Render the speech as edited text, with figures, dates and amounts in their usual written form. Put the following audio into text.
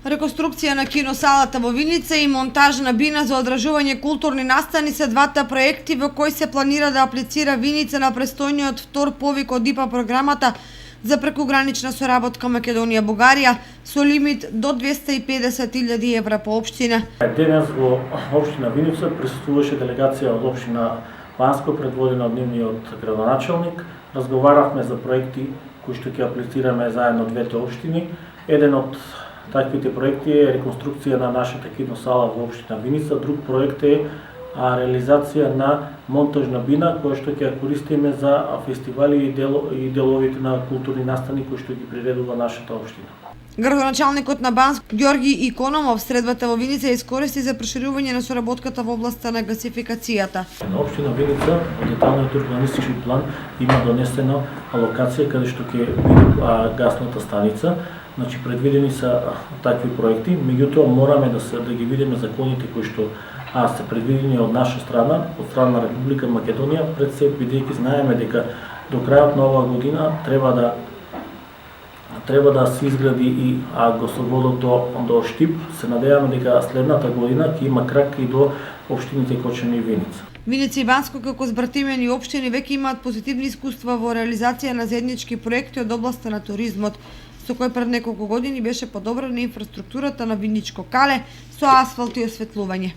Реконструкција на киносалата во Виница и монтажна бина за одржување културни настани се двата проекти во кои се планира да аплицира Виница на престојниот втор повик од ИПА програмата за прекугранична соработка Македонија-Бугарија со лимит до 250.000 евра по општина. Денес во општина Виница присуствуваше делегација од општина Банско, предводена од нивниот градоначелник. Разговаравме за проекти кои што ќе аплицираме заедно двете општини. Еден од таквите проекти е реконструкција на нашата киносала во општина Виница. Друг проект е реализација на монтажна бина која што ќе ја користиме за фестивали и деловите на културни настани кои што ги приредува нашата општина. Градоначалникот на Банско Ѓорги Икономов средбата во Виница искористи за проширување на соработката во областа на гасификацијата. На општина Виница во деталниот урбанистички план има донесена алокација каде што ќе биде гасната станица. Значи предвидени се такви проекти, меѓутоа мораме да ги видиме законите кои што се предвидени од наша страна, од страна на Република Македонија, пред се бидејќи знаеме дека до крајот на оваа година треба да се изгради и гасоводот до Штип. Се надеваме дека следната година ќе има крак и до општините Кочани и Виница. Виница и Банско како збратимени општини веќе имаат позитивни искуства во реализација на заеднички проекти од областа на туризмот, со кој пред неколку години беше подобрена инфраструктурата на Виничко кале со асфалт и осветлување.